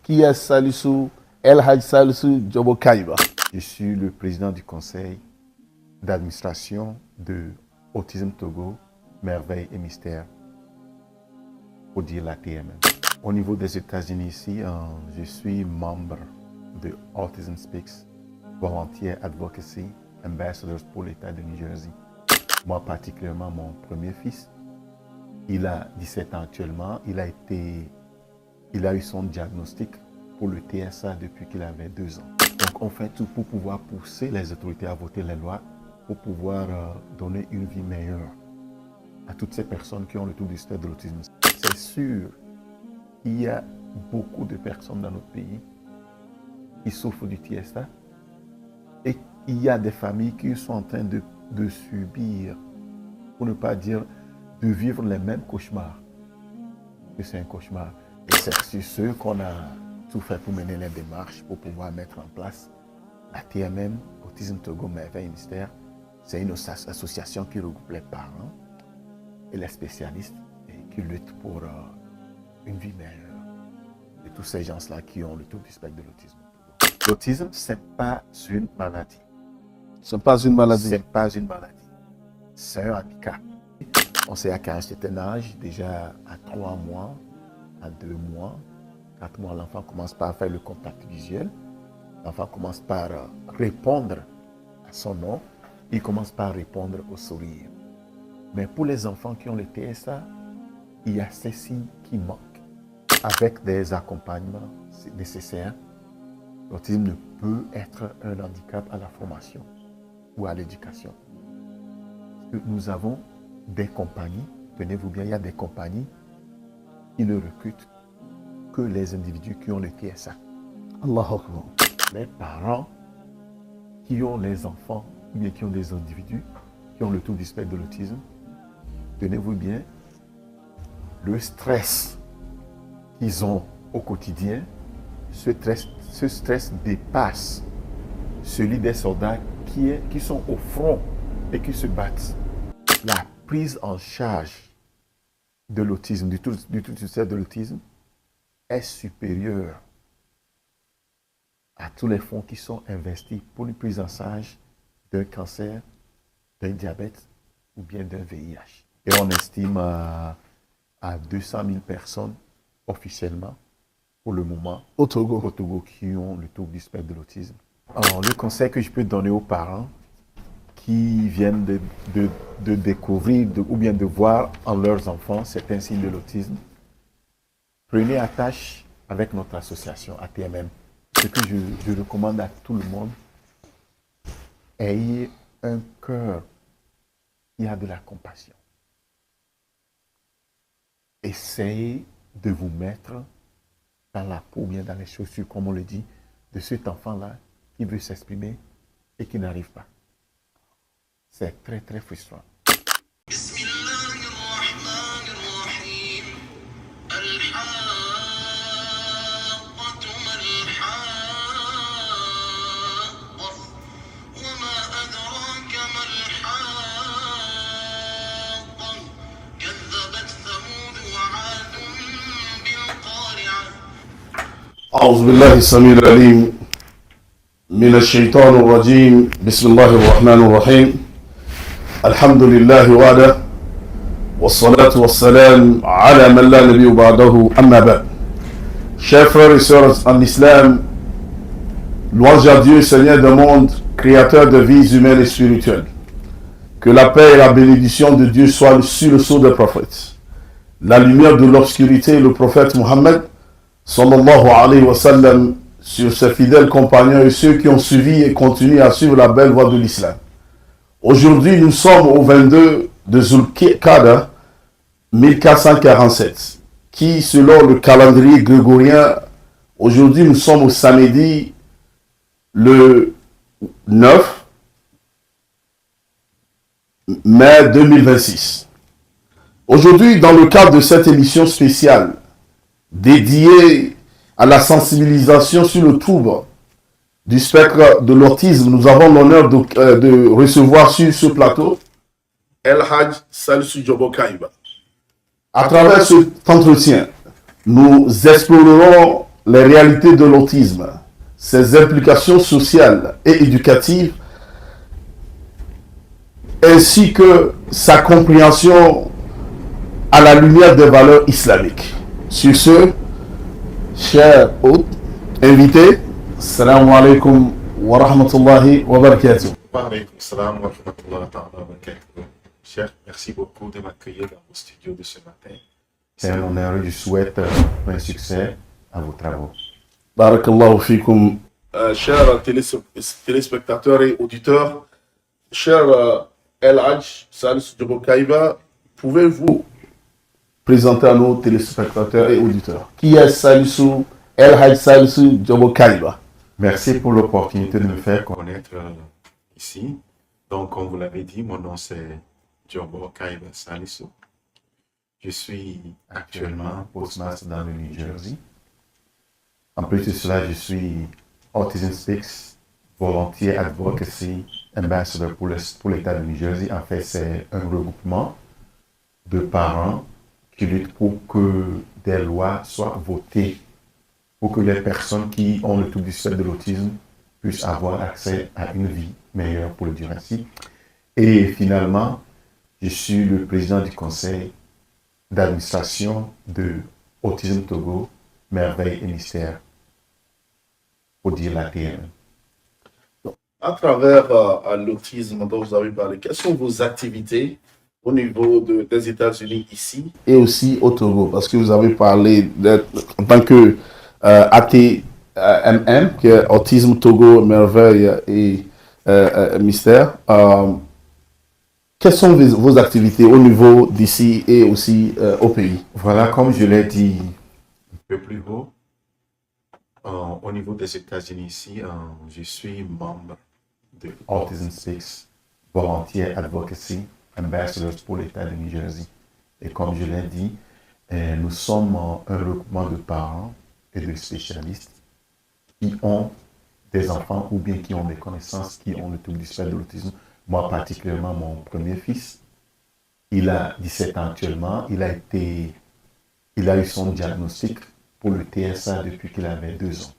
qui est Salisu El Hadj Salisu Diobo Kaiba. Je suis le président du conseil d'administration de Autisme Togo, Merveille et Mystère, pour dire la TMM. Au niveau des États-Unis ici, je suis membre de Autism Speaks, Volunteer Advocacy Ambassadors pour l'État de New Jersey. Moi particulièrement, mon premier fils, il a 17 ans actuellement, il a eu son diagnostic pour le TSA depuis qu'il avait 2 ans. Donc on fait tout pour pouvoir pousser les autorités à voter les lois pour pouvoir donner une vie meilleure à toutes ces personnes qui ont le trouble du spectre de l'autisme. C'est sûr qu'il y a beaucoup de personnes dans notre pays qui souffrent du TSA et il y a des familles qui sont en train de subir, pour ne pas dire de vivre les mêmes cauchemars. Que c'est un cauchemar. Et c'est sur ce qu'on a tout fait pour mener les démarches, pour pouvoir mettre en place la TMM, Autisme Togo, Merveille et Mystère. C'est une association qui regroupe les parents et les spécialistes et qui luttent pour une vie meilleure de tous ces gens-là qui ont le trouble du spectre de l'autisme. L'autisme, ce n'est pas une maladie. Ce n'est pas une maladie. C'est pas une maladie. C'est un handicap. On sait qu'à un certain âge, déjà à 3 mois, à 2 mois, 4 mois, l'enfant commence par faire le contact visuel. L'enfant commence par répondre à son nom. Il commence par répondre au sourire. Mais pour les enfants qui ont le TSA, il y a ces signes qui manquent. Avec des accompagnements nécessaires, l'autisme ne peut être un handicap à la formation ou à l'éducation. Nous avons des compagnies, tenez-vous bien, il y a des compagnies qui ne recrutent que les individus qui ont le TSA. Allahu Akbar. Les parents qui ont les enfants, ou bien qui ont des individus qui ont le trouble du spectre de l'autisme, tenez-vous bien, le stress qu'ils ont au quotidien, ce stress dépasse celui des soldats qui sont au front et qui se battent. La prise en charge de l'autisme, du trouble du spectre de l'autisme, est supérieure à tous les fonds qui sont investis pour une prise en charge d'un cancer, d'un diabète ou bien d'un VIH. Et on estime à 200 000 personnes officiellement, pour le moment, Au Togo, qui ont le trouble du spectre de l'autisme. Alors, le conseil que je peux donner aux parents qui viennent de découvrir ou bien de voir en leurs enfants certains signes de l'autisme, prenez attache avec notre association ATMM. Ce que je recommande à tout le monde, ayez un cœur qui a de la compassion. Essayez de vous mettre dans la peau, bien dans les chaussures, comme on le dit, de cet enfant-là qui veut s'exprimer et qui n'arrive pas. C'est très, très frustrant. أعوذ بالله السميع العليم من الشيطان الرجيم بسم الله الرحمن الرحيم الحمد لله وحده والصلاة والسلام على من لا نبي بعده أما بعد. Chers frères et sœurs en islam, louange à Dieu, Seigneur du monde, créateur de vies humaines et spirituelles. Que la paix et la bénédiction de Dieu soient sur le sceau des prophètes. La lumière de l'obscurité, le prophète Mohammed sallallahu alayhi wa sallam, sur ses fidèles compagnons et ceux qui ont suivi et continuent à suivre la belle voie de l'islam. Aujourd'hui, nous sommes au 22 de Zulqa'da 1447, qui, selon le calendrier grégorien, aujourd'hui nous sommes au samedi le 9 mai 2026. Aujourd'hui, dans le cadre de cette émission spéciale dédiée à la sensibilisation sur le trouble du spectre de l'autisme, nous avons l'honneur de recevoir sur ce plateau El Hadj Salisu Diobo Kaiba. À travers cet entretien, nous explorerons les réalités de l'autisme, ses implications sociales et éducatives, ainsi que sa compréhension à la lumière des valeurs islamiques. Sur ce, chers hôtes, invités, salam alaikum wa rahmatullahi wa barakatuh. Wa alaykum salam wa rahmatullahi wa barakatuh. Cher, merci beaucoup de m'accueillir dans vos studios de ce matin. C'est un honneur, je souhaite plein succès à vos travaux. Barakallahu fikum. Chers téléspectateurs et auditeurs, cher El Hadj Salisu Diobo Kaiba, pouvez-vous présenter à nos téléspectateurs et auditeurs qui est Salisu El Hadj Salisu Diobo Kaiba? Merci pour l'opportunité de me faire connaître ici. Donc, comme vous l'avez dit, mon nom c'est Diobo Kaiba Salisu. Je suis actuellement postmaster dans le New Jersey. En plus de cela, je suis Autism Speaks Volunteer Advocacy Ambassador pour l'État de New Jersey. En fait, c'est un regroupement de parents qui luttent pour que des lois soient votées pour que les personnes qui ont le trouble du spectre de l'autisme puissent avoir accès à une vie meilleure, pour le dire ainsi. Et finalement, je suis le président du conseil d'administration de Autism Togo, Merveille et Mystère, pour dire la TMM. À travers l'autisme dont vous avez parlé, quelles sont vos activités au niveau des États-Unis ici et aussi au Togo? Parce que vous avez parlé en tant que ATMM, qui est Autisme Togo, Merveille et Mystère. Quelles sont vos activités au niveau d'ici et aussi au pays? Voilà, comme je l'ai dit un peu plus haut, au niveau des États-Unis ici, je suis membre de Autism Speaks Volunteer Advocacy Ambassadors pour l'État de New Jersey. Et comme je l'ai dit, nous sommes un regroupement de parents et de spécialistes qui ont des enfants ou bien qui ont des connaissances qui ont le trouble du spectre de l'autisme. Moi particulièrement, mon premier fils, il a 17 ans actuellement, il a eu son diagnostic pour le TSA depuis qu'il avait 2 ans.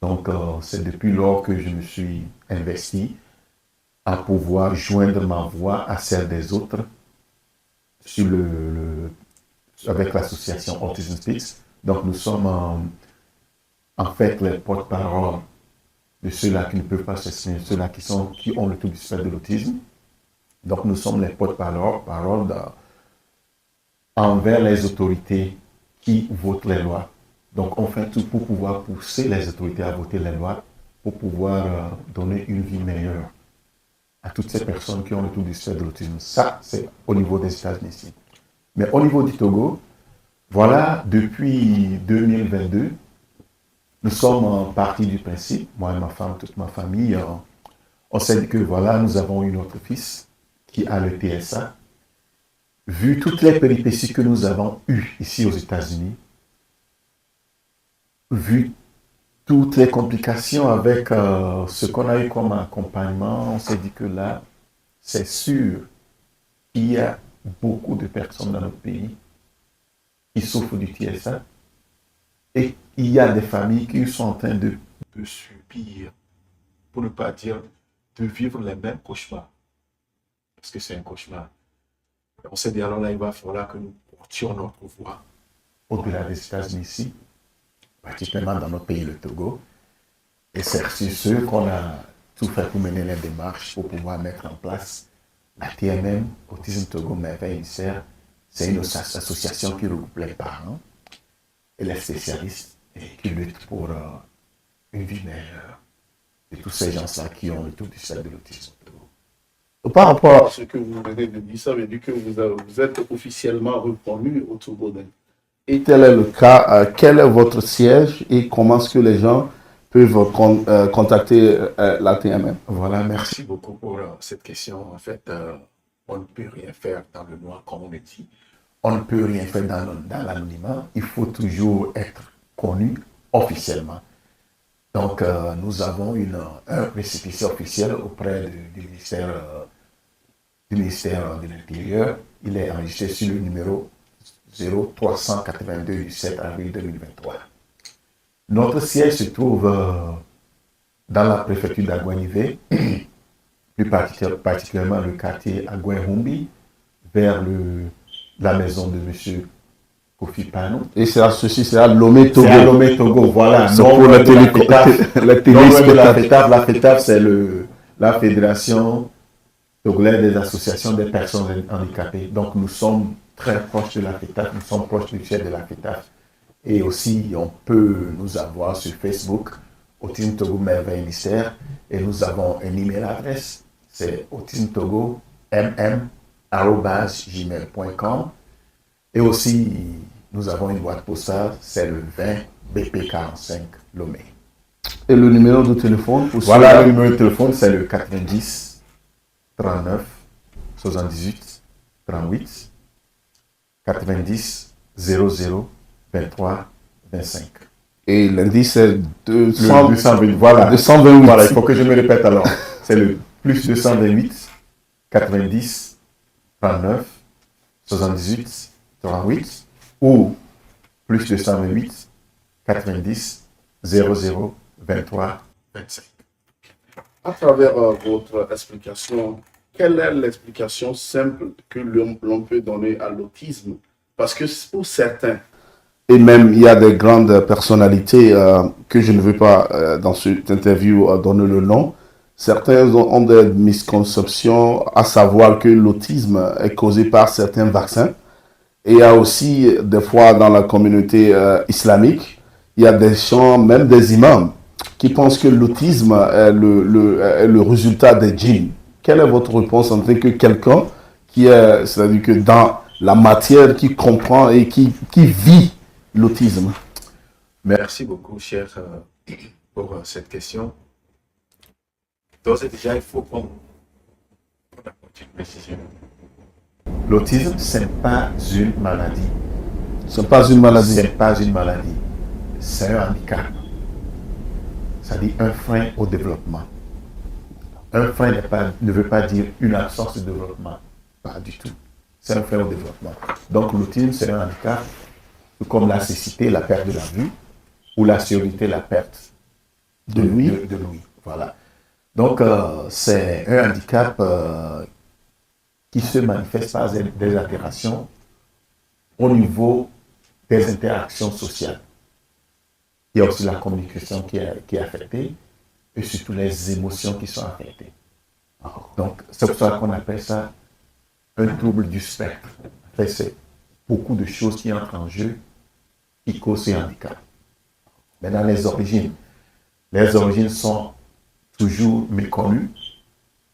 Donc, c'est depuis lors que je me suis investi à pouvoir joindre ma voix à celle des autres sur avec l'association Autism Speaks. Donc, nous sommes en fait les porte-parole de ceux-là qui ne peuvent pas s'exprimer, ceux-là qui ont le trouble du spectre de l'autisme. Donc, nous sommes les porte-parole envers les autorités qui votent les lois. Donc, on fait tout pour pouvoir pousser les autorités à voter les lois pour pouvoir donner une vie meilleure à toutes ces personnes qui ont le trouble du spectre de l'autisme. Ça, c'est au niveau des États-Unis. Mais au niveau du Togo, voilà, depuis 2022, nous sommes partis du principe, moi et ma femme, toute ma famille, on s'est dit que voilà, nous avons eu notre fils qui a le TSA. Vu toutes les péripéties que nous avons eues ici aux États-Unis, vu toutes les complications avec ce qu'on a eu comme accompagnement, on s'est dit que là, c'est sûr qu'il y a beaucoup de personnes dans notre pays qui souffrent du TSA et il y a des familles qui sont en train de subir, pour ne pas dire de vivre les mêmes cauchemars, parce que c'est un cauchemar. On s'est dit alors là, il va falloir que nous portions notre voix au-delà des États-Unis ici, particulièrement dans notre pays, le Togo. Et c'est sur ce qu'on a tout fait pour mener les démarches pour pouvoir mettre en place la TMM, Autisme Togo, Merveille et Mystère. C'est une association qui regroupe les parents et les spécialistes et qui luttent pour une vie meilleure de tous ces gens-là qui ont le trouble du spectre de l'autisme. Par rapport à ce que vous venez de dire, ça veut dire que vous êtes officiellement reconnu au Togo. Et tel est le cas, quel est votre siège et comment est-ce que les gens peuvent contacter la TMM? Voilà, merci beaucoup pour cette question. En fait, on ne peut rien faire dans le noir, comme on le dit. On ne peut rien faire dans l'anonymat. Il faut toujours être connu officiellement. Donc, nous avons un récépissé officiel auprès du ministère de l'Intérieur. Il est enregistré sur le numéro 0382 du 7 avril 2023. Notre siège se trouve dans la préfecture d'Aguanivé, plus particulièrement le quartier Agouin-Humbi, vers la maison de M. Kofi Panou. Et ceci, c'est à Lomé Togo. C'est à Lomé Togo, voilà. C'est pour la FETAF. La FETAF, c'est la Fédération togolaise des associations des personnes handicapées. Donc nous sommes très proches de la FETAF, nous sommes proches du chef de la FETAF. Et aussi, on peut nous avoir sur Facebook, Autisme Togo Merveille et Mystère. Et nous avons une email adresse, c'est autismetogo.gmail.com. Et aussi, nous avons une boîte postale, c'est le 20 BP45 Lomé. Et le numéro de téléphone Voilà, le numéro de téléphone, c'est le 90 39 78 38 90 00 23 25. Et l'indice, c'est 228. Voilà. 228. Voilà, il faut que je me répète alors. C'est le plus 228 90 39 78 38 ou plus 228 90 00 23 25. À travers votre explication, quelle est l'explication simple que l'on peut donner à l'autisme? Parce que pour certains, et même il y a des grandes personnalités que je ne veux pas dans cette interview donner le nom, certains ont des misconceptions, à savoir que l'autisme est causé par certains vaccins. Et il y a aussi des fois dans la communauté islamique, il y a des gens, même des imams, qui pensent que l'autisme est le résultat des djinns. Quelle est votre réponse en tant que quelqu'un qui est, c'est-à-dire que dans la matière, qui comprend et qui vit l'autisme? Merci beaucoup, cher, pour cette question. D'ores et déjà, il faut qu'on apporte une précision. L'autisme, ce n'est pas une maladie. Ce n'est pas une maladie. Ce n'est pas une maladie. C'est un handicap. Ça dit un frein au développement. Un frein ne veut pas dire une absence de développement. Pas du tout. C'est un frein au développement. Donc l'autisme, c'est un handicap comme la cécité, la perte de la vue, ou la surdité, la perte de l'ouïe. Voilà. Donc c'est un handicap qui se manifeste par des altérations au niveau des interactions sociales. Il y a aussi la communication qui est affectée et surtout les émotions qui sont affectées. Donc, c'est pour ça qu'on appelle ça un trouble du spectre. En fait, c'est beaucoup de choses qui entrent en jeu qui causent ces handicaps. Maintenant, les origines sont toujours méconnues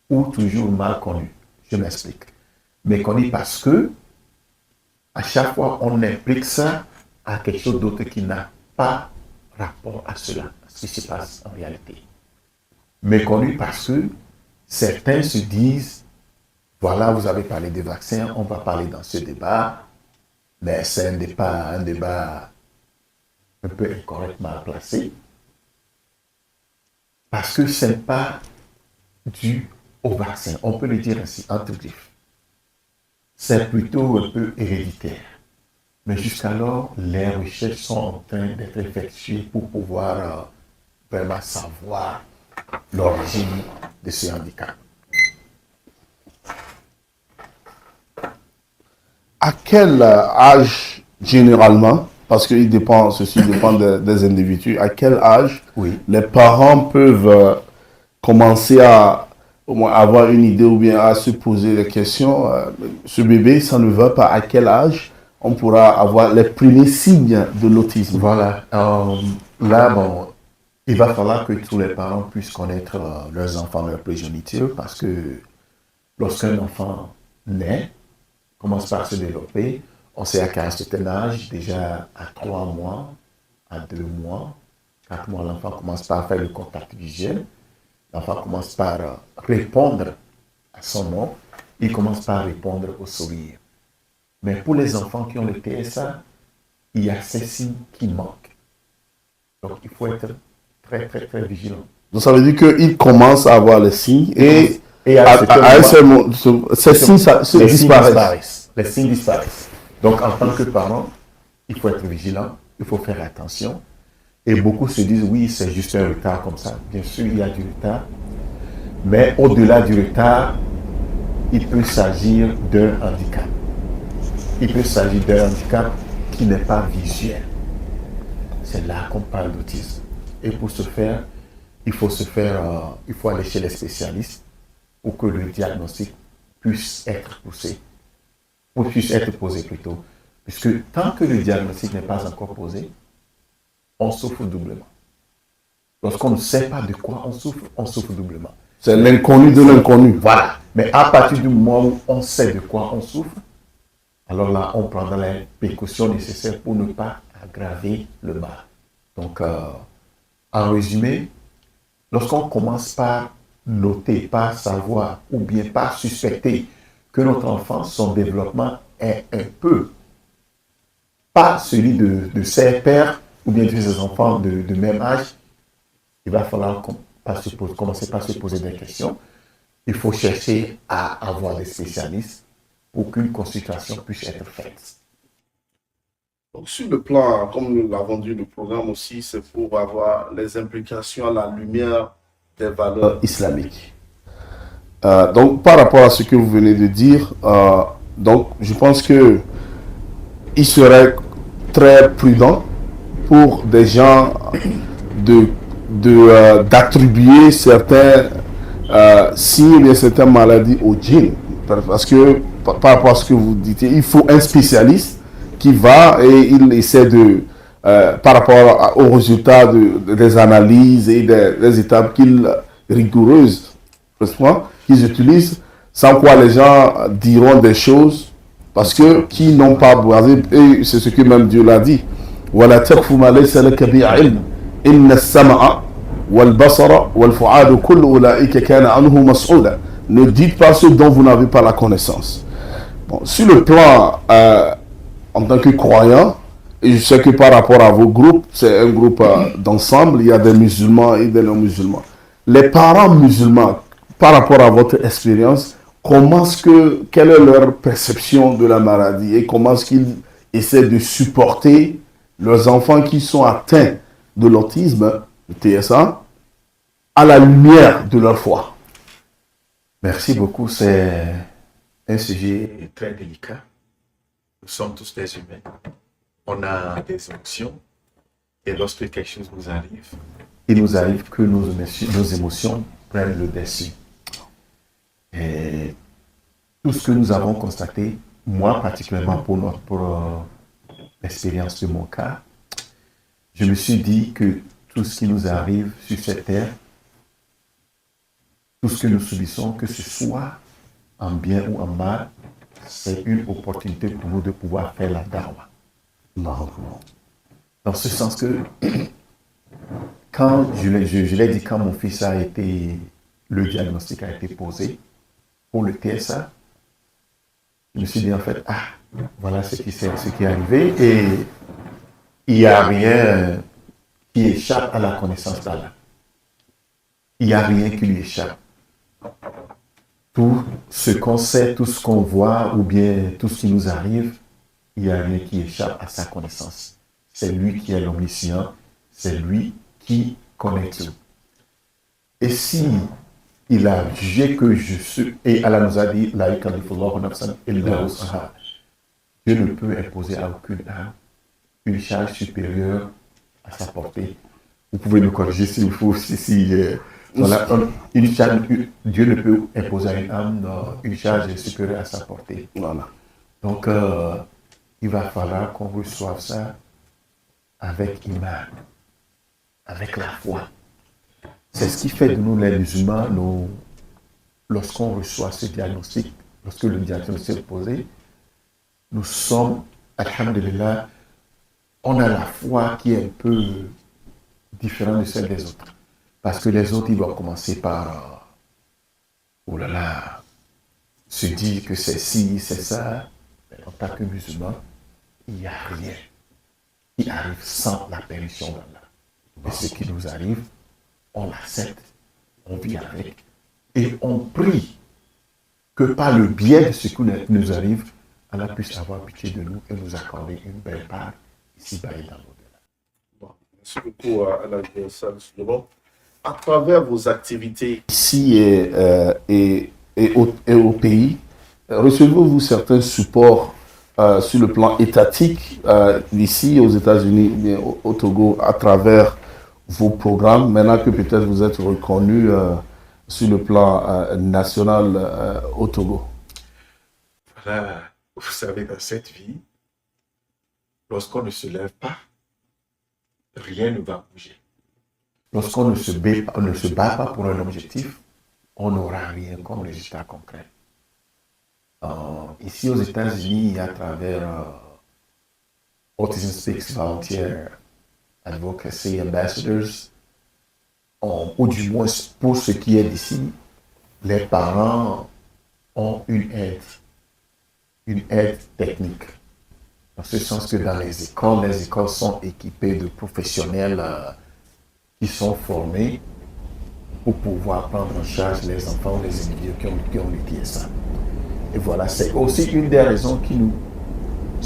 ou toujours mal connues. Je m'explique. Méconnues parce que à chaque fois, on implique ça à quelque chose d'autre qui n'a pas rapport à cela, à ce qui se passe en réalité. Méconnu parce que certains se disent, voilà, vous avez parlé des vaccins, on va parler dans ce débat, mais c'est un débat un peu incorrectement placé, parce que ce n'est pas dû au vaccin, on peut le dire ainsi, entre griffes. C'est plutôt un peu héréditaire. Mais jusqu'alors, les recherches sont en train d'être effectuées pour pouvoir vraiment savoir l'origine de ce handicap. À quel âge généralement, parce que ceci dépend des individus, à quel âge les parents peuvent commencer à au moins avoir une idée ou bien à se poser des questions, ce bébé, ça ne va pas, à quel âge on pourra avoir les premiers signes de l'autisme? Voilà. Là, bon, il va falloir que tous les parents puissent connaître leurs enfants, leur progéniture, parce que lorsqu'un enfant naît, commence par se développer, on sait à quel certain âge, déjà à 3 mois, à 2 mois, 4 mois, l'enfant commence par faire le contact visuel. L'enfant commence par répondre à son nom, il commence par répondre au sourire. Mais pour les enfants qui ont le TSA, il y a ces signes qui manquent. Donc il faut être très, très, très vigilant. Donc ça veut dire qu'il commence à avoir les signes et ces signes disparaissent. Les signes disparaissent. Donc en tant que parent, il faut être vigilant, il faut faire attention. Et beaucoup se disent, oui, c'est juste un retard comme ça. Bien sûr, il y a du retard. Mais au-delà du retard, il peut s'agir d'un handicap. Il peut s'agir d'un handicap qui n'est pas visuel. C'est là qu'on parle d'autisme. Et pour ce faire, il faut aller chez les spécialistes pour que le diagnostic puisse être posé. Ou puisse être posé plutôt. Puisque tant que le diagnostic n'est pas encore posé, on souffre doublement. Lorsqu'on ne sait pas de quoi on souffre doublement. C'est l'inconnu de l'inconnu. Voilà. Mais à partir du moment où on sait de quoi on souffre, alors là, on prendra les précautions nécessaires pour ne pas aggraver le mal. Donc, en résumé, lorsqu'on commence par noter, par savoir ou bien par suspecter que notre enfant, son développement est un peu pas celui de ses pères ou bien de ses enfants de même âge, il va falloir commencer par se poser des questions. Il faut chercher à avoir des spécialistes pour qu'une consultation puisse être faite. Donc, sur le plan, comme nous l'avons dit, le programme aussi, c'est pour avoir les implications à la lumière des valeurs islamiques. Donc, par rapport à ce que vous venez de dire, donc, je pense que il serait très prudent pour des gens d'attribuer certains signes de certaines maladies aux djinns. Parce que, par rapport à ce que vous dites, il faut un spécialiste qui va et il essaie par rapport aux résultats des analyses et des étapes rigoureuses qu'ils utilisent, sans quoi les gens diront des choses parce que qui n'ont pas basé, et c'est ce que même Dieu l'a dit. وَلَا تَقْفُ مَا لَيْسَ لَكَ بِهِ عِلْمٌ إِنَّ السَّمْعَ وَالْبَصَرَ وَالْفُؤَادَ كُلُّ أُولَٰئِكَ كَانَ عَنْهُ مَسْئُولًا. Ne dites pas ce dont vous n'avez pas la connaissance. Bon, sur le plan en tant que croyant, et je sais que par rapport à vos groupes, c'est un groupe d'ensemble, il y a des musulmans et des non-musulmans. Les parents musulmans, par rapport à votre expérience, quelle est leur perception de la maladie et comment est-ce qu'ils essaient de supporter leurs enfants qui sont atteints de l'autisme, le TSA, à la lumière de leur foi? Merci beaucoup, c'est un sujet très délicat. Nous sommes tous des humains. On a des émotions. Et lorsque quelque chose nous arrive, il nous arrive que nos émotions prennent le dessus. Et tout ce que nous avons constaté, moi particulièrement pour l'expérience de mon cas, je me suis dit que tout ce qui nous arrive sur cette terre, tout ce que nous subissons, que ce soit en bien ou en mal, c'est une opportunité pour nous de pouvoir faire la dawa. Dans ce sens que, quand je l'ai dit, quand mon fils le diagnostic a été posé pour le TSA, je me suis dit en fait, voilà ce qui est arrivé et il n'y a rien qui échappe à la connaissance d'Allah. Il n'y a rien qui lui échappe. Tout ce qu'on sait, tout ce qu'on voit ou bien tout ce qui nous arrive, il n'y a rien qui échappe à sa connaissance. C'est lui qui est l'omniscient, c'est lui qui connaît tout. Et si il a jugé que je suis, et Allah nous a dit, Dieu ne peut imposer à aucune âme une charge supérieure à sa portée. Vous pouvez me corriger s'il faut, voilà, Dieu ne peut imposer à une âme une charge supérieure à sa portée. Voilà. Donc, il va falloir qu'on reçoive ça avec iman, avec la foi. C'est ce qui fait de nous les musulmans, lorsqu'on reçoit ce diagnostic, lorsque le diagnostic est posé, nous sommes, alhamdulillah, on a la foi qui est un peu différente de celle des autres. Parce que les autres, ils vont commencer par, se dire que c'est ci, c'est ça. Mais en tant que musulman, il n'y a rien qui arrive sans la permission d'Allah. Et ce qui nous arrive, on l'accepte, on vit avec, et on prie que par le biais de ce qui nous arrive, Allah puisse avoir pitié de nous et nous accorder une belle part ici-bas et dans l'au-delà. Bon, Merci beaucoup à la salle Slovo. À travers vos activités ici et au pays, recevez-vous certains supports sur le plan étatique ici aux États-Unis, bien au Togo, à travers vos programmes, maintenant que peut-être vous êtes reconnu sur le plan national au Togo? Voilà, vous savez, dans cette vie, lorsqu'on ne se lève pas, rien ne va bouger. Lorsqu'on ne se bat pas pour un objectif, on n'aura rien comme résultat concret. Ici aux États-Unis, à travers Autism Speaks Volunteer Advocacy Ambassadors, ou du moins pour ce qui est d'ici, les parents ont une aide technique. Dans ce sens que dans les écoles sont équipées de professionnels qui sont formés pour pouvoir prendre en charge les enfants ou les individus qui ont le TSA. Et voilà, c'est aussi une des raisons qui nous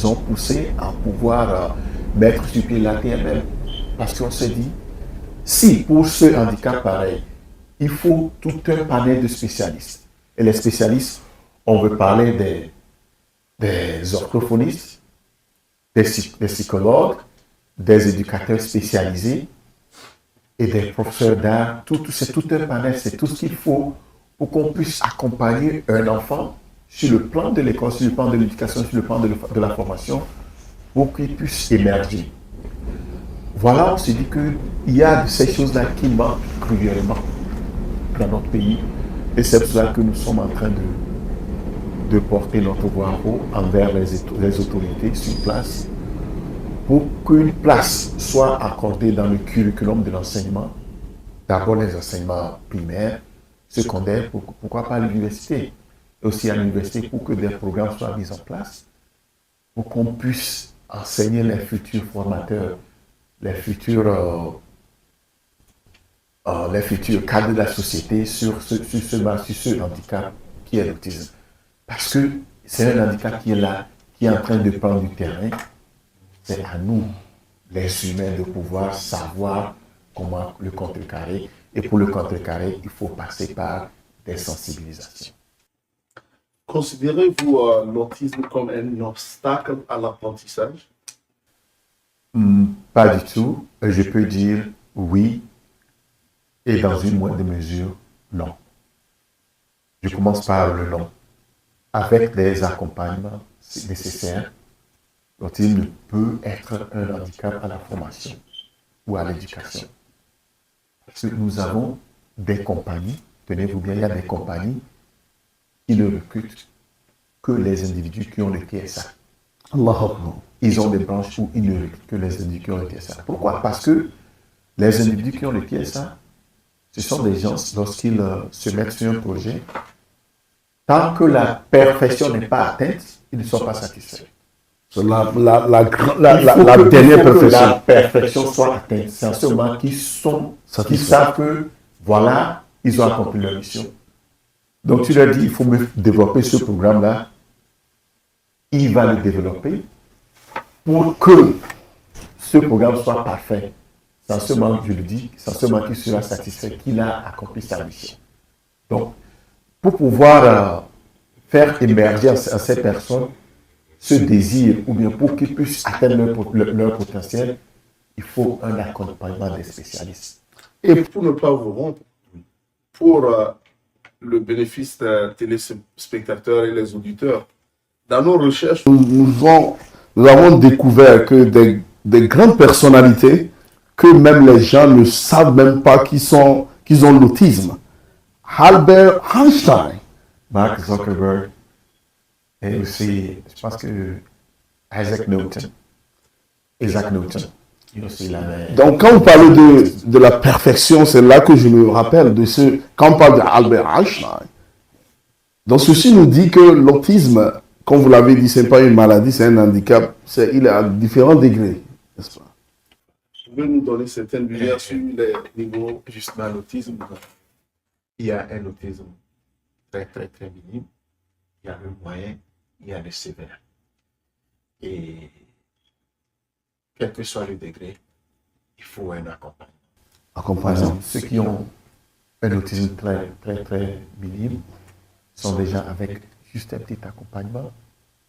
ont poussé à pouvoir mettre sur pied la TMM. Parce qu'on s'est dit, si pour ce handicap pareil, il faut tout un panel de spécialistes. Et les spécialistes, on veut parler des orthophonistes, des psychologues, des éducateurs spécialisés et des professeurs d'art. C'est tout un panel, c'est tout ce qu'il faut pour qu'on puisse accompagner un enfant sur le plan de l'école, sur le plan de l'éducation, sur le plan de la formation, pour qu'il puisse émerger. Voilà, on s'est dit qu'il y a de ces choses-là qui manquent cruellement dans notre pays. Et c'est pour cela que nous sommes en train de porter notre voix haut envers les autorités sur place pour qu'une place soit accordée dans le curriculum de l'enseignement. D'abord les enseignements primaires, secondaires, pourquoi pas à l'université. Aussi à l'université pour que des programmes soient mis en place, pour qu'on puisse enseigner les futurs formateurs, les futurs cadres de la société sur ce handicap qui est l'autisme. Parce que c'est un handicap qui est là, qui est en train de prendre du terrain. C'est à nous, les humains, de pouvoir savoir comment le contrecarrer. Et pour le contrecarrer, il faut passer par des sensibilisations. Considérez-vous l'autisme comme un obstacle à l'apprentissage? Pas du tout. Je peux dire oui et dans une moindre mesure, non. Je commence par le non. Avec des accompagnements nécessaires, l'autisme peut être un handicap à la formation ou à l'éducation. Parce que nous avons des compagnies, tenez-vous bien, il y a des compagnies qui ne recrutent que les individus qui ont le TSA. Ils ont des branches où ils ne recrutent que les individus qui ont le TSA. Pourquoi? Parce que les individus qui ont le TSA, ce sont des gens, lorsqu'ils se mettent sur un projet, tant que la perfection n'est pas atteinte, ils ne sont pas satisfaits. La dernière perfection. La perfection soit atteinte. C'est en ce moment qu'ils savent que, voilà, ils ont accompli leur mission. Donc tu leur dis, il faut me développer ce programme-là. Il va le développer pour que ce programme soit parfait. C'est en ce moment, je le dis, c'est en ce moment qu'il sera satisfait qu'il a accompli sa mission. Donc, pour pouvoir faire émerger à ces personnes ce désir, ou bien pour qu'ils puissent atteindre leur potentiel, il faut un accompagnement des spécialistes. Et pour ne pas vous rompre, pour le bénéfice des téléspectateurs et les auditeurs, dans nos recherches, nous avons découvert que des grandes personnalités, que même les gens ne savent même pas qu'ils ont l'autisme. Albert Einstein, Mark Zuckerberg, et aussi, je pense que Isaac Newton. Donc, quand on parle de la perfection, c'est là que je me rappelle de ce. Quand on parle d'Albert Einstein, donc ceci nous dit que l'autisme, comme vous l'avez dit, ce n'est pas une maladie, c'est un handicap. Il est à différents degrés, n'est-ce pas? Vous pouvez nous donner certaines lumières sur les niveaux? Justement, l'autisme, il y a un autisme très, très, très minime, il y a le moyen, il y a le sévère. Et quel que soit le degré, il faut un accompagnement. Par exemple, ceux qui ont un autisme très minime sont des gens avec juste un petit accompagnement.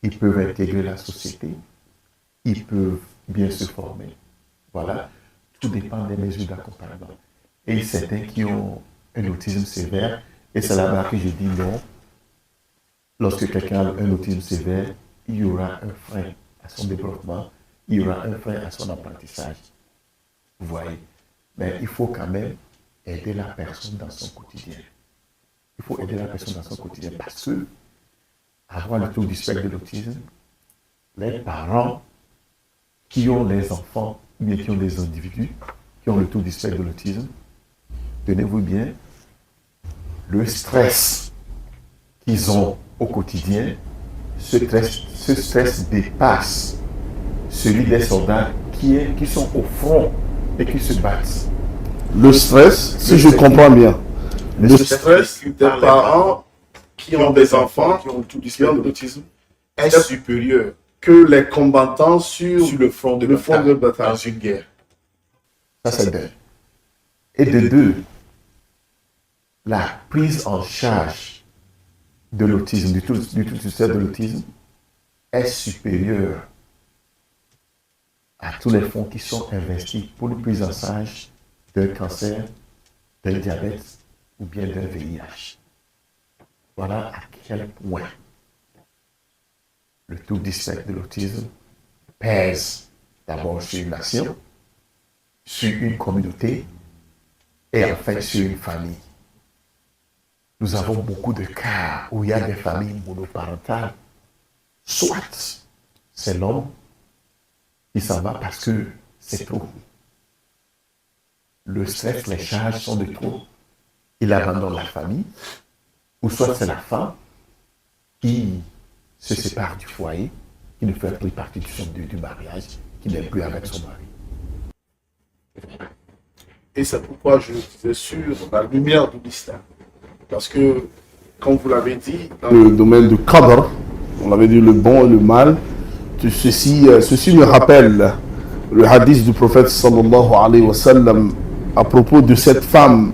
Ils peuvent intégrer la société, ils peuvent bien se former. Voilà, tout dépend des mesures d'accompagnement. Et certains qui ont un autisme sévère, et c'est là-bas que je dis non, lorsque quelqu'un a un autisme sévère, il y aura un frein à son développement, il y aura un frein à son apprentissage. Vous voyez, mais il faut quand même aider la personne dans son quotidien. Il faut aider la personne dans son quotidien parce que, avoir le trouble du spectre de l'autisme, les parents qui ont les enfants, ou bien qui ont des individus qui ont le trouble du spectre de l'autisme, tenez-vous bien, le stress qu'ils ont au quotidien, ce stress dépasse celui des soldats qui sont au front et qui se battent. Le stress, si je comprends bien, Le stress des parents qui ont des enfants qui ont tout du qui ont spectre de l'autisme est supérieur que les combattants sur sur le front de bataille dans une guerre. Ça, c'est d'un. Et de deux, la prise en charge de l'autisme, du tout de l'autisme, est supérieure à tous les fonds qui sont investis pour une prise en charge d'un cancer, d'un diabète ou bien d'un VIH. Voilà à quel point le trouble du spectre de l'autisme pèse d'abord sur une nation, sur une communauté et enfin sur une famille. Nous avons beaucoup de cas où il y a des familles monoparentales. Soit c'est l'homme qui s'en va parce que c'est trop. Le stress, les charges sont de trop. Il abandonne la famille. Ou soit c'est la femme qui se sépare du foyer, qui ne fait plus partie du mariage, qui n'est plus avec son mari. Et c'est pourquoi je suis sur la lumière de l'islam. Parce que, comme vous l'avez dit, dans le domaine du qadr, on avait dit le bon et le mal, ceci me rappelle le hadith du prophète sallallahu alayhi wa sallam à propos de cette femme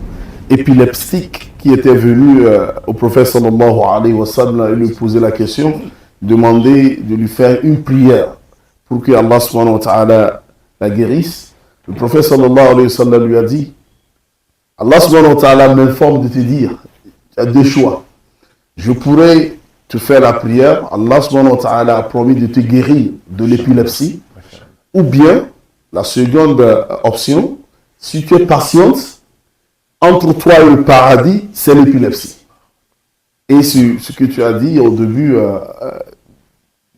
épileptique qui était venue au prophète sallallahu alayhi wa sallam et lui poser la question, demander de lui faire une prière pour que Allah subhanahu wa ta'ala la guérisse. Le prophète sallallahu alayhi wa sallam lui a dit, Allah subhanahu wa ta'ala m'informe de te dire, il y a deux choix. Je pourrais te faire la prière, Allah subhanahu wa ta'ala a promis de te guérir de l'épilepsie, ou bien, la seconde option, si tu es patiente, entre toi et le paradis, c'est l'épilepsie. Et ce que tu as dit au début,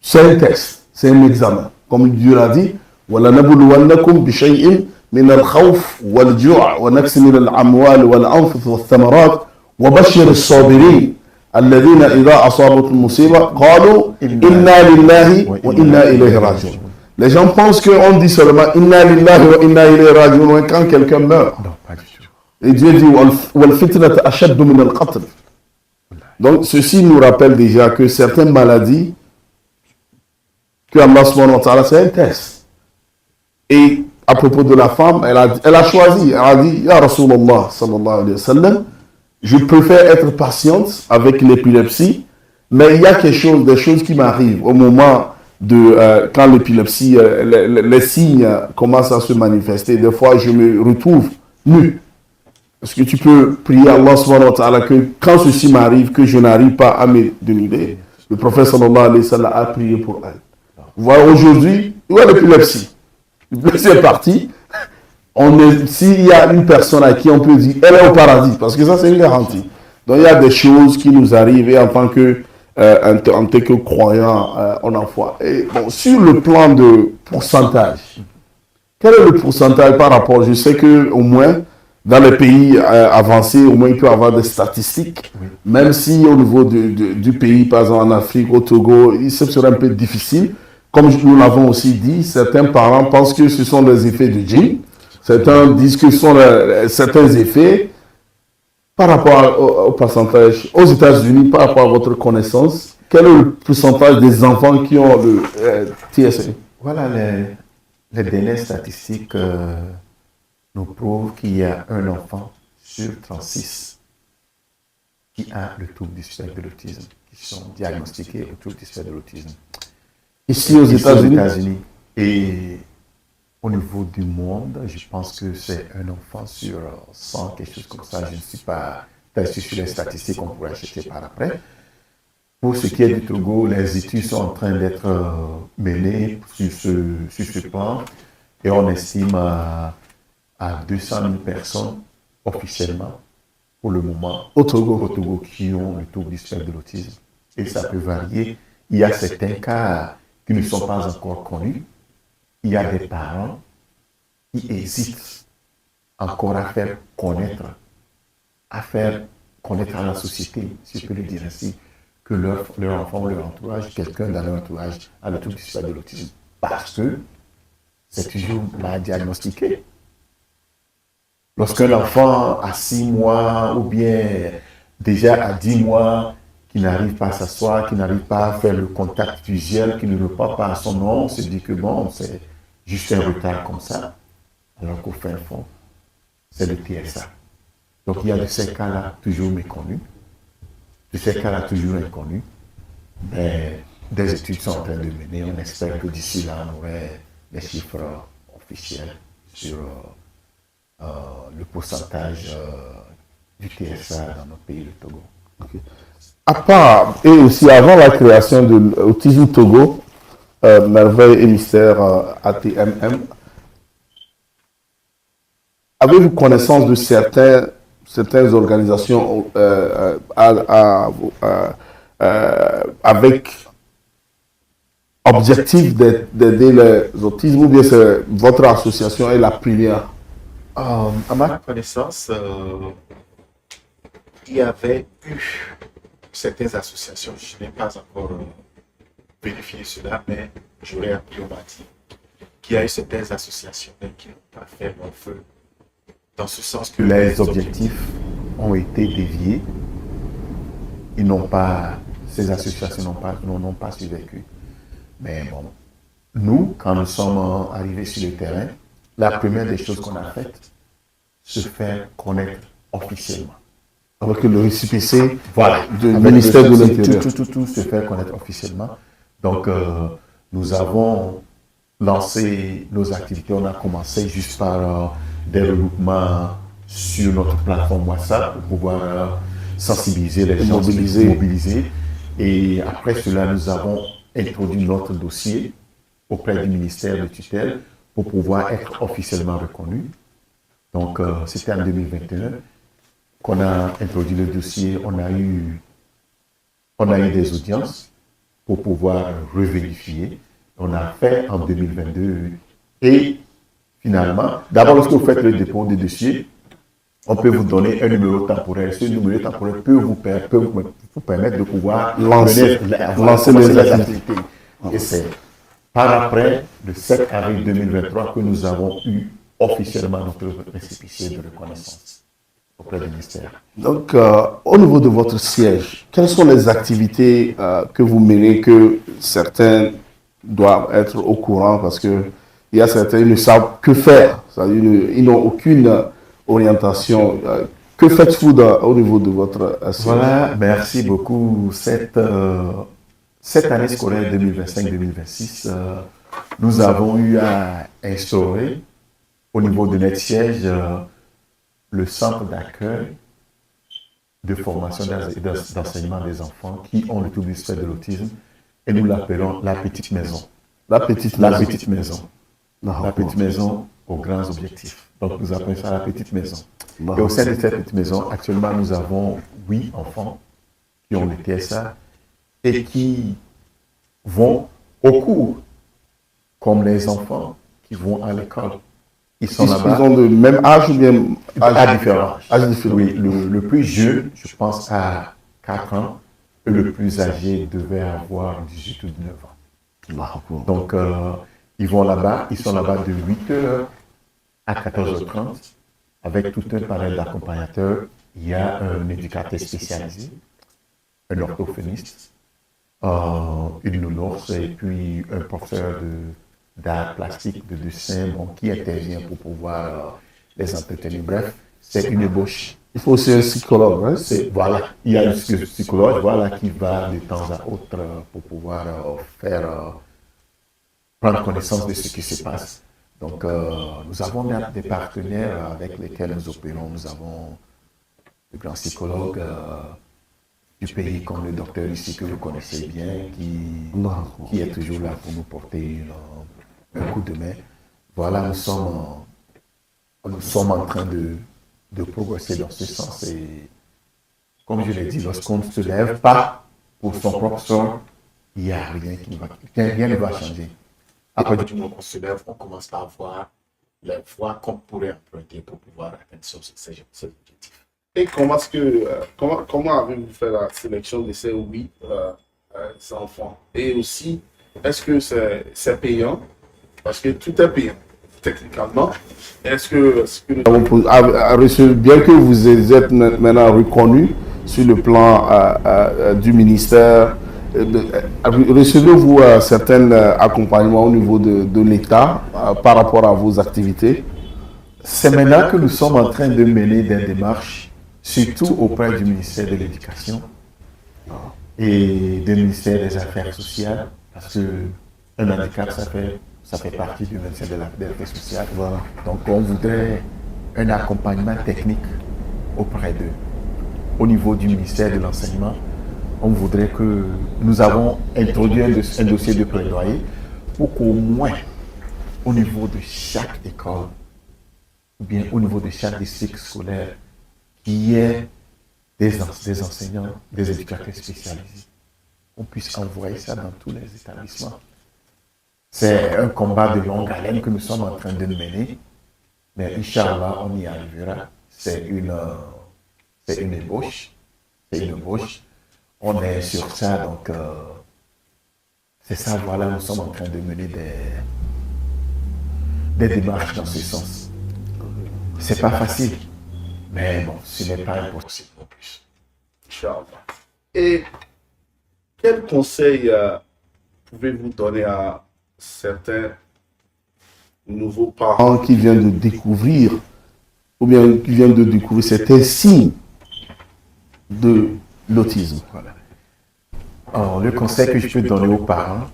c'est un test, c'est un examen. Comme Dieu l'a dit, وَلَنَبُلُوَنَّكُمْ بِشَيْءٍ مِنَ الْخَوْفِ وَالْجُوعِ وَنَقْصٍ مِنَ الْأَمْوَالِ وَالْأَنفُسِ وَالثَّمَرَاتِ وَبَشِّرِ الصَّابِرِينَ الَّذِينَ إِذَا أَصَابَتْهُمْ مُصِيبَةٌ قَالُوا إِنَّا لِلَّهِ وَإِنَّا إِلَيْهِ راجعون. Les gens pensent qu'on dit seulement Inna lillahi wa inna ilayhi raji'un quand quelqu'un meurt. Non, pas du tout. Et Dieu dit wal fitnata ashaddu min al-qatl. Donc ceci nous rappelle déjà que certaines maladies que Allah subhanahu wa ta'ala, c'est un test. Et à propos de la femme, elle a choisi, elle a dit Ya Rasulallah sallallahu alayhi wa sallam, je préfère être patiente avec l'épilepsie, mais il y a des choses qui m'arrivent au moment quand l'épilepsie, les signes commencent à se manifester. Des fois, je me retrouve nu. Est-ce que tu peux prier Allah subhanahu wa ta'ala que quand ceci m'arrive, que je n'arrive pas à me dénuder? Le prophète sallallahu alayhi wa sallam a prié pour elle. Voilà, aujourd'hui, où est l'épilepsie? L'épilepsie est partie. S'il y a une personne à qui on peut dire, elle est au paradis, parce que ça c'est une garantie. Donc il y a des choses qui nous arrivent et en tant que croyant, on en foi. Et bon, sur le plan de pourcentage, quel est le pourcentage par rapport? Je sais qu'au moins, dans les pays avancés, au moins il peut y avoir des statistiques, même si au niveau du pays, par exemple en Afrique, au Togo, ce serait un peu difficile. Comme nous l'avons aussi dit, certains parents pensent que ce sont des effets de djinn. Certains disent que ce sont certains effets. Par rapport au pourcentage, aux États-Unis, par rapport à votre connaissance, quel est le pourcentage des enfants qui ont le TSA? Voilà les dernières statistiques nous prouve qu'il y a un enfant sur 36 qui a le trouble du spectre de l'autisme, qui sont diagnostiqués au trouble du spectre de l'autisme. Ici aux États-Unis. Et au niveau du monde, je pense que c'est un enfant sur 100, quelque chose comme ça. Je ne suis pas testé sur les statistiques, on pourrait acheter par après. Pour ce qui est du Togo, les études sont en train d'être menées sur ce plan et on estime à 200 000 personnes officiellement pour le moment au Togo qui ont le trouble du spectre de l'autisme. Et ça peut varier. Il y a certains cas qui ne sont pas encore connus. Il y a des parents qui hésitent encore à faire connaître à la société, si je peux le dire ainsi, que leur enfant, leur entourage, quelqu'un dans leur entourage a le trouble du spectre de l'autisme. Parce que c'est toujours mal diagnostiqué. Lorsqu'un enfant a 6 mois ou bien déjà à 10 mois, qui n'arrive pas à s'asseoir, qui n'arrive pas à faire le contact visuel, qui ne répond pas à son nom, on se dit que bon, c'est juste un retard comme ça, alors qu'au fin fond, c'est le TSA. Donc il y a de ces cas-là toujours méconnus, de ces cas-là toujours inconnus, mais des études sont en train de mener. On espère que d'ici là, on aurait des chiffres officiels sur le pourcentage du TSA dans notre pays, le Togo. Okay. À part, et aussi avant la création de l'Autisme Togo, Merveille et Mystère ATMM, avez-vous connaissance de certaines organisations avec objectif d'aider les autismes, ou bien c'est votre association est la première? À ma connaissance, il y avait eu certaines associations, je n'ai pas encore vérifié cela, mais j'aurais appris, on m'a dit, qu'il y a eu certaines associations qui n'ont pas fait long feu, dans ce sens que les objectifs ont été déviés. Ces associations n'ont pas survécu. Mais bon, nous, quand nous sommes arrivés sur le terrain, la première des choses qu'on a faites, se faire connaître officiellement. Avec le RCPC, voilà, du ministère de l'Intérieur. Tout se faire connaître officiellement. Donc, nous avons lancé nos activités. On a commencé juste par des regroupements sur notre plateforme WhatsApp pour pouvoir sensibiliser les gens, mobiliser. Et après cela, nous avons introduit notre dossier auprès du ministère de tutelle pour pouvoir être officiellement reconnu. Donc, c'était en 2021 qu'on a introduit le dossier. On a eu des audiences pour pouvoir revérifier. On a fait en 2022 et finalement, d'abord, lorsque vous faites le dépôt du dossier, on peut vous donner un numéro temporel. Ce numéro temporel peut vous permettre de pouvoir lancer les activités. Et c'est par après, le 7 avril 2023, que nous avons eu officiellement notre récépissé de reconnaissance auprès du ministère. Donc, au niveau de votre siège, quelles sont les activités que vous menez que certains doivent être au courant, parce qu'il y a certains qui ne savent que faire, ils n'ont aucune orientation. Que faites-vous au niveau de votre siège? Voilà, merci beaucoup. Cette année scolaire 2025-2026, nous avons eu à instaurer au niveau de notre siège le centre d'accueil de formation et d'enseignement des enfants qui ont le trouble du spectre de l'autisme, et nous l'appelons la petite maison. La petite maison. La petite maison aux grands objectifs. Donc nous appelons ça la petite maison. Et au sein de cette petite maison, actuellement nous avons 8 enfants qui ont le TSA et qui vont au cours, comme les enfants qui vont à l'école. Ils sont là-bas. Ils ont le même âge ou bien à différents âges? Oui, le plus jeune, je pense, à 4 ans, et le plus âgé devait avoir 18 ou 19 ans. Donc, ils vont là-bas, ils sont là-bas de 8h à 14h30, avec tout un panel d'accompagnateurs. Il y a un éducateur spécialisé, un orthophoniste, une nounours et puis un professeur d'art plastique, de dessin, qui intervient pour pouvoir les entretenir. Bref, c'est une ébauche. Il faut aussi un psychologue, hein? Voilà, il y a un psychologue voilà, qui va de temps à autre pour pouvoir prendre connaissance de ce qui se passe. Donc, nous avons des partenaires avec lesquels nous opérons. Nous avons le grand psychologue du pays, comme le docteur ici que vous connaissez bien, qui est toujours là pour nous porter un coup de main. Voilà, nous sommes en train de progresser dans ce sens. Et comme je l'ai dit, lorsqu'on ne se lève pas pour son propre sort, il n'y a rien ne va changer. Après, du moment qu'on se lève, on commence par voir les voies qu'on pourrait emprunter pour pouvoir atteindre ces objectifs. Et comment avez-vous fait la sélection de ces 8 enfants? Et aussi, est-ce que c'est payant? Parce que tout est payant, techniquement. Est-ce que bien que vous êtes maintenant reconnu sur le plan du ministère, recevez-vous certains accompagnements au niveau de l'État par rapport à vos activités? C'est maintenant que nous sommes en train de mener des démarches, surtout auprès du ministère de l'Éducation et du ministère des Affaires sociales, parce qu'un handicap, ça fait partie du ministère des Affaires sociales. Voilà. Donc on voudrait un accompagnement technique auprès d'eux. Au niveau du ministère de l'Enseignement, on voudrait que nous avons introduit un dossier de plaidoyer pour qu'au moins au niveau de chaque école ou bien au niveau de chaque district scolaire, il y ait des enseignants, des éducateurs spécialisés. On puisse envoyer ça dans tous les établissements. C'est un combat de longue haleine que nous sommes en train de mener, mais Inch'Allah, on y arrivera. C'est une ébauche. C'est une ébauche. On est sur ça, donc c'est ça, voilà, nous sommes en train de mener des démarches dans ce sens. C'est pas facile, mais bon, ce n'est pas impossible non plus. Inch'Allah. Et quel conseil pouvez-vous donner à certains nouveaux parents Qui viennent de découvrir, ou bien qui viennent de découvrir certains signes de l'autisme? Voilà. Alors, le conseil que je peux donner aux parents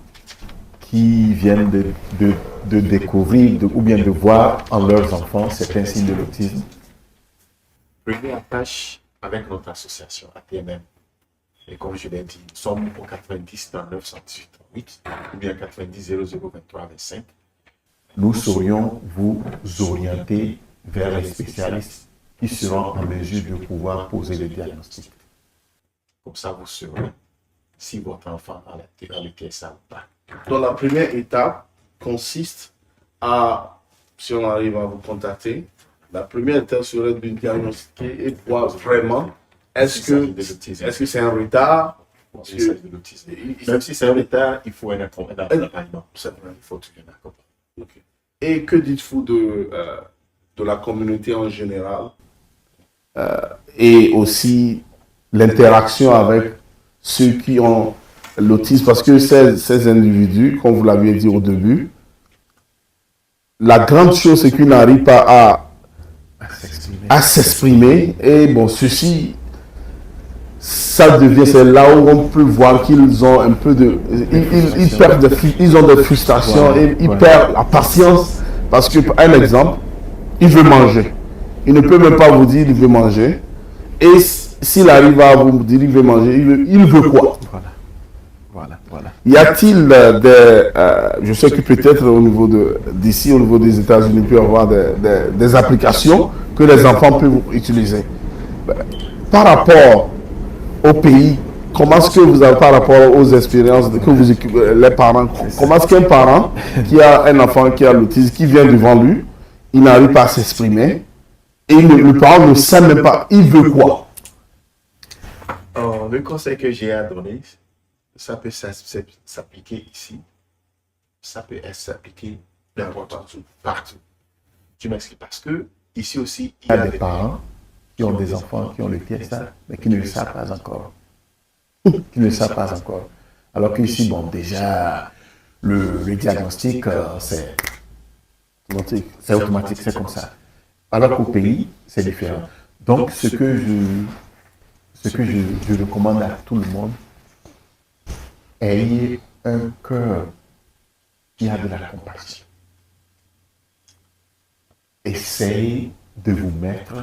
qui viennent de découvrir ou bien de voir en leurs enfants certains signes de l'autisme. Prenez attache avec notre association ATMM. Et comme je l'ai dit, nous sommes au 90 39 118 8 ou bien 90 00 23 25. Nous saurions vous orienter vers les spécialistes qui seront en mesure de pouvoir poser le diagnostic. Comme ça, vous saurez si votre enfant a le TSA ou pas. Donc la première étape consiste à, si on arrive à vous contacter, la première étape serait de diagnostiquer et voir vraiment est-ce que c'est un retard. Même si c'est un retard, il faut un accompagnement. Il faut tout un accompagnement. Okay. Et que dites-vous de la communauté en général? Et aussi l'interaction avec ceux qui ont l'autisme, parce que ces individus, comme vous l'aviez dit au début, la grande chose, c'est qu'ils n'arrivent pas à s'exprimer. Et bon, ceci, c'est là où on peut voir qu'ils ont un peu de... Ils ont des frustrations et ils perdent la patience. Parce que, un exemple, il veut manger. Il ne peut même pas vous dire qu'il veut manger. Et s'il arrive à vous dire qu'il veut manger, il veut quoi? Voilà. Y a-t-il je sais que peut-être au niveau d'ici, au niveau des États-Unis, il peut y avoir des applications que les enfants peuvent utiliser. Par rapport au pays, comment est-ce que vous avez, par rapport aux expériences que vous occupez, les parents, comment est-ce qu'un parent qui a un enfant qui a l'autisme, qui vient devant lui, il n'arrive pas à s'exprimer, et le parent ne sait même pas, il veut quoi? Le conseil que j'ai à donner, ça peut s'appliquer ici, ça peut s'appliquer partout. Je m'explique parce que ici aussi, Il y a des parents qui ont des enfants qui ont le TSA, mais qui ne le savent pas encore. Alors qu'ici, bon, déjà, le diagnostic, c'est automatique, c'est comme ça. Alors qu'au pays, c'est différent. Donc, ce que je recommande à tout le monde, ayez un cœur qui a de la compassion. Essayez de vous mettre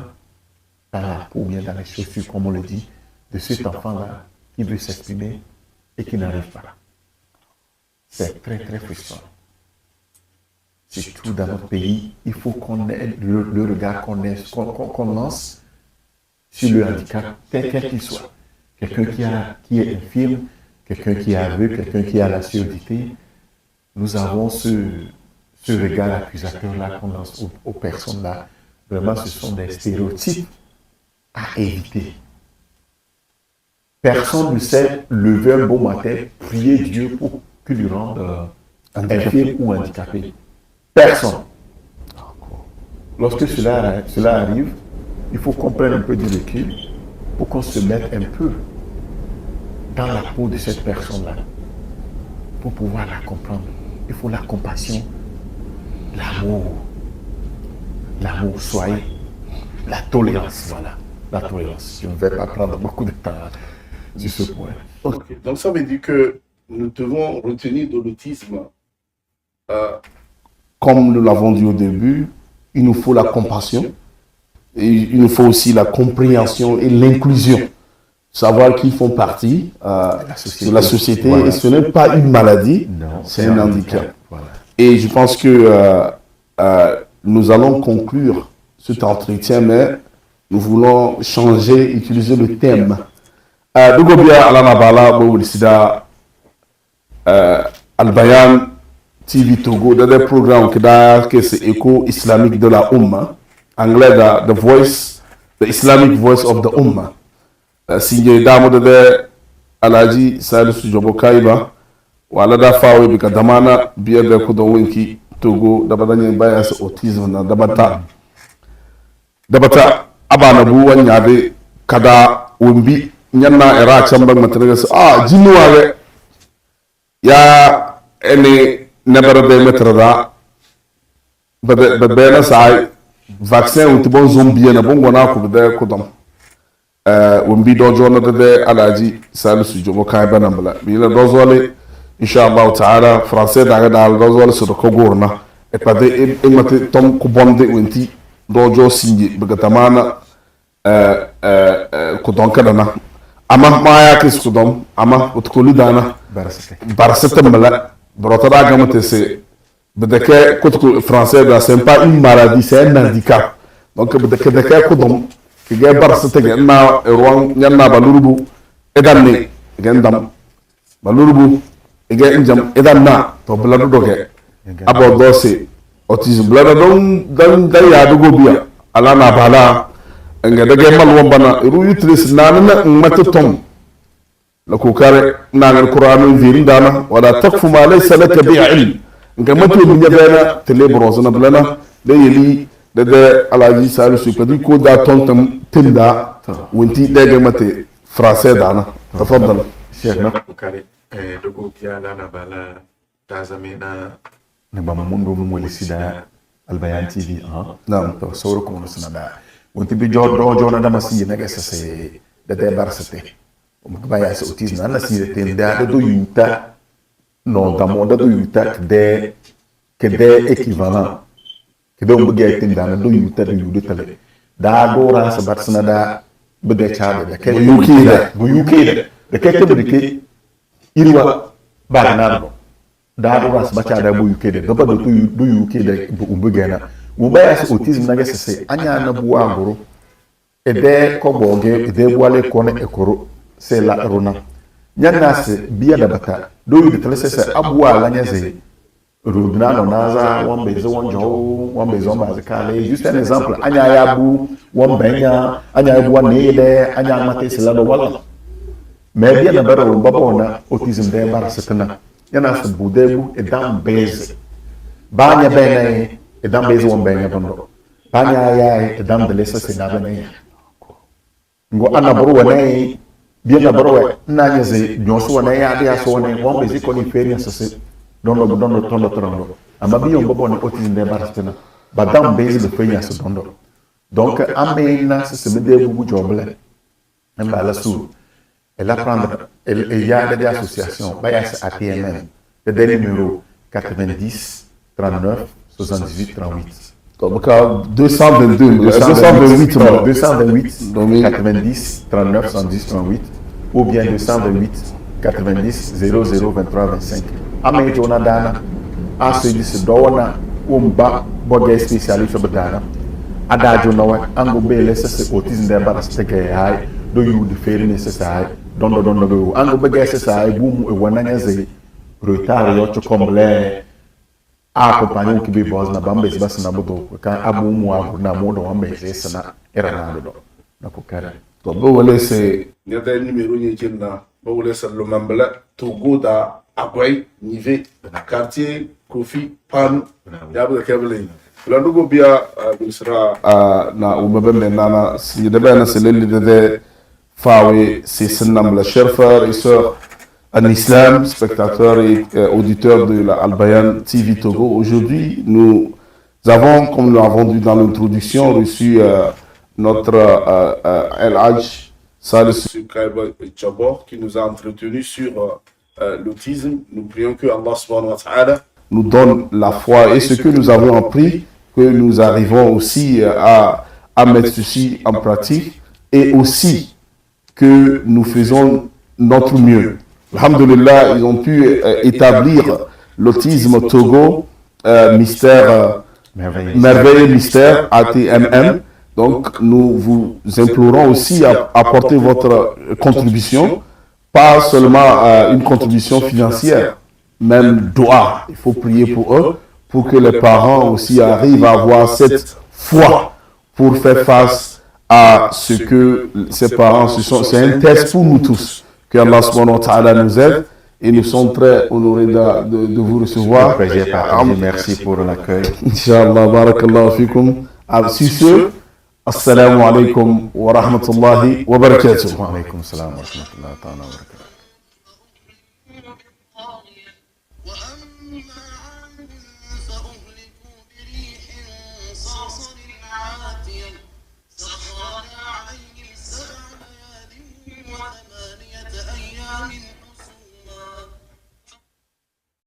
dans la peau, bien dans les chaussures, comme on le dit, de cet enfant-là qui veut s'exprimer et qui n'arrive pas. C'est très, très frustrant. Surtout dans notre pays, il faut qu'on ait le regard qu'on lance sur le handicap, tel qu'il soit. Quelqu'un qui est infirme, quelqu'un qui est aveugle, quelqu'un qui a la surdité. Nous avons ce regard accusateur-là qu'on lance aux personnes-là. Vraiment, ce sont des stéréotypes à éviter. Personne ne sait lever un beau matin, prier Dieu pour qu'il lui rende infirme ou handicapé. Personne. Lorsque cela arrive, il faut qu'on prenne un peu de recul pour qu'on se mette un peu dans la peau de cette personne-là pour pouvoir la comprendre. Il faut la compassion, l'amour, soyez, la tolérance, voilà, la tolérance. Je ne vais pas prendre beaucoup de temps sur ce point. Okay. Donc ça veut dire que nous devons retenir de l'autisme, comme nous l'avons dit au début, il nous faut la compassion, et il nous faut aussi la compréhension et l'inclusion. Savoir qu'ils font partie de la société, voilà. Et ce n'est pas une maladie, c'est un handicap. Voilà. Et je pense que nous allons conclure cet entretien, mais nous voulons changer, utiliser le thème. Dugobia Alanabala Boulisida Al-Bayan TV Togo, dans des programmes que c'est écho islamique de la Ummah, anglais The Voice, the Islamic Voice of the Ummah. Signé damo de Alaji Salisu Jobo Kaiba, wala da fawe bika damana biya be ko do winki Togo da badanya baya sa autism na dabata abana bu wanya be kada wumbi nyanna era chamba mataraga sa jinnuwa ya ene nebara be metrada be na sai vaccin ou bon zombie na bongo na ko be ko dom wumbi dojo na de Alaji Salisu Jobo Kaiba nambala bi la dozole inshallah ta'ala français daga dal dozole so ko gorna e pade e mate tom ko bonde wenti dojo sinji biga tamana ko don kadana ama maya kis ko dom ama ko lidana barsete mala brota daga mate se bedeke ko français da c'est pas une maladie, c'est un handicap. Donc bedeke ko dom ki ge barsete ge na ruwan nyanna balurubu edanne gendam balurubu ege injam edanna to bladu doge abo dose autisme blada dan ya dugo biya ala na bala nga dage malwa bana ru utris nanana matatom la ko kare nan alquran virin dana wala takfu ma laysa laka bi ilm nga matu min yabana tele brozana blana de yeli de Alaji Salisu pedi ko da tontam tinda wonti dege mate français dana tafadal cheikh na ko kare dogo biya la na bala tazamena ne ba mundu mo le sida Al-Bayan TV naam to sawro ko no sanada wonti bi jo na dama si na gessa se de barsate o mo ba ya se autisme na si de tenda do yuta non da mo do yuta de équivalent que donc bëgg tin daana do yu tade yu do tale da do ra sa batsna da bëgg chaade da kay yu kide da kay te bëgg irwa bagna da do ra sa bachaada bu yu kide da ba do yu kide bu bëgg na mu baya sa autisme na gese se anya na bu angoro e de ko boge e de wale ko ne ekoro c'est la rona nyanna se biya da bata do yu tale se abuwa la nyaze Rudna no naza wambe zo wambe zo bazikale juste un exemple anya yabu wambenya anya yabu wanede anya mate silado wala mais bien baro babona autisme de bar setna yana se budebu e dam base banya bene e dam base wambenya bondo banya ya e dam de lesa se na bene ngo ana baro wane bien baro na nyaze nyoso wane ya dia so wane wambe ziko ni experience se dondo tondo ama bi yombo bon autisme de barastena badam base de fenya so dondo Donc, amena se me dé beaucoup job la sous. Elle apprendre, il y a des associations, il y a ATMM, le numéro 90 39 78 38. Donc, 222, 228, 90 39 70 38 ou bien 228 90 00 23 25. Amé Jonadana, ensuite Dona, Umba, Bogé spécialiste Badana, Ada Jonawa, Ango Bele, c'est autisme de Barasteke, do you the fair nécessaire, don Ango Bogé, c'est ça, et boum, et Wananaze, retard, yocho comble. Acompanhar que bebos na bamba esse basta na boto kan abu mu abu na modo wamba esse na era na do na kokara to bo wala c'est il y a des numéros qui sont là bo wala c'est le membre Togo da Agway Nivé quartier Kofi Pan ya bu kabele la ndugo bia sera na umabembe nana si de bana c'est le de fawe c'est sanam la chers frères et sœurs en islam, spectateurs et auditeurs de la Al-Bayan TV Togo. Aujourd'hui, nous avons, comme nous l'avons dit dans l'introduction, reçu notre El-Hajj Salih Djabor qui nous a entretenus sur l'autisme. Nous prions que Allah subhanahu wa ta'ala nous donne la foi et ce que nous avons appris, que nous arrivons aussi à mettre ceci en pratique et aussi que nous faisons notre mieux. Alhamdulillah, ils ont pu établir l'autisme Togo, merveille et mystère, ATMM. Donc, nous vous implorons aussi à apporter votre contribution, pas seulement une contribution financière, même doigt. Il faut prier pour eux, pour que les parents aussi arrivent à avoir cette foi pour faire face à ce que ces parents, c'est un test pour nous tous. Que Allah subhanahu wa ta'ala nous aide et nous sommes très honorés de vous recevoir. Merci pour l'accueil. Inch'Allah, barakallahu fikum. Sur ce, assalamu alaikum wa rahmatullahi wa barakatuh. Wa alaikum salam wa rahmatullahi wa barakatuh.